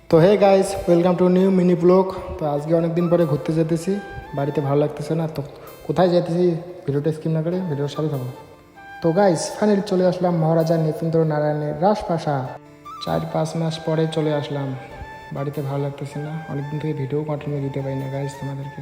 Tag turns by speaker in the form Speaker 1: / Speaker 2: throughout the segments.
Speaker 1: তো hey guys, welcome to new mini blog. তো আজকে অনেক দিন পরে ঘুরতে যেতেছি, বাড়িতে ভালো লাগতেছে না। তো কোথায় যেতেছি ভিডিওটা স্কিপ না করে ভিডিওর সাথে থাকো। তো গাইস ফাইনালি চলে আসলাম মহারাজা নৃপেন্দ্র নারায়ণের রাজপ্রাসাদ। 4-5 মাস পরে চলে আসলাম, বাড়িতে ভালো লাগতেছে না। অনেকদিন থেকে ভিডিও কন্টিনিউ দিতে পারি না গাইস তোমাদেরকে।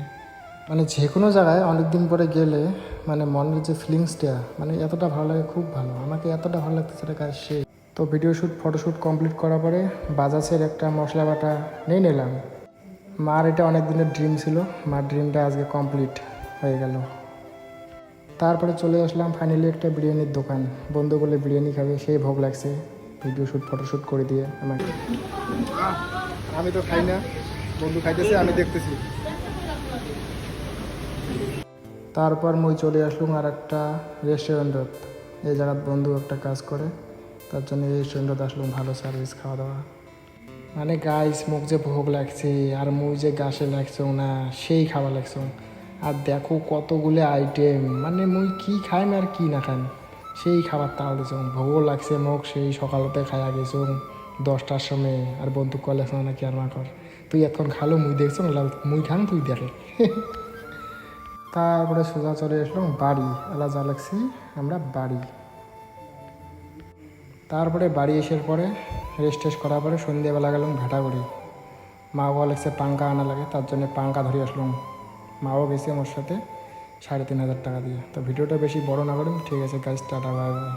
Speaker 1: মানে যে কোনো জায়গায় অনেক দিন পরে গেলে মানে মনের যে ফিলিংসটা মানে এতটা ভালো লাগে, খুব ভালো। আমাকে এতটা ভালো লাগতেছে এটা গাইস সেই। তো ভিডিও শ্যুট ফটোশ্যুট কমপ্লিট করার পরে বাজাজের একটা মশলা বাটা নিয়ে নিলাম। মার এটা অনেক দিনের ড্রিম ছিল, মার ড্রিমটা আজকে কমপ্লিট হয়ে গেল। তারপরে চলে আসলাম ফাইনালি একটা বিরিয়ানির দোকান। বন্ধু বলে বিরিয়ানি খাবে, সেই ভোগ লাগছে। ভিডিও শ্যুট ফটোশ্যুট করে দিয়ে আমাকে, আমি তো খাই না, বন্ধু খাইতেছে, আমি দেখতেছি। তারপর মুই চলে আসলাম আর একটা রেস্টুরেন্টত। এই জায়গার বন্ধু একটা কাজ করে, তার জন্য এই রেস্টুরেন্টত আসলাম। ভালো সার্ভিস, খাওয়া দাওয়া। মানে গাইস মুখ যে ভোগ লাগছে আর মুই যে গাছে লাগছ না, সেই খাওয়া লাগছ। আর দেখো কতগুলো আইটেম, মানে মুই কি খাইম আর কি না খাইম সেই খাবার তাও দিছ। ভোগ লাগছে মুখ, সেই সকালতে খাইয়া গেছ 10টার সময়। আর বন্ধু কল লাগছ নাকি আর মা কর তুই এতক্ষণ খালো, মুই দেখছ মুই খান তুই দেখে। তারপরে সোজা চলে আসলাম বাড়ি। এলা যা লাগছি আমরা বাড়ি। তারপরে বাড়ি আসার পরে রেস্ট টেস্ট করার পরে সন্ধ্যেবেলা গেলাম ভেটাগুড়ি। মা বাবা লাগছে পাঙ্কা আনা লাগে, তার জন্য পাঙ্কা ধরে আসলাম। মাও গেছে আমার সাথে 3,500 টাকা দিয়ে। তো ভিডিওটা বেশি বড় না করুন, ঠিক আছে গাইস, টাটা বাই বাই।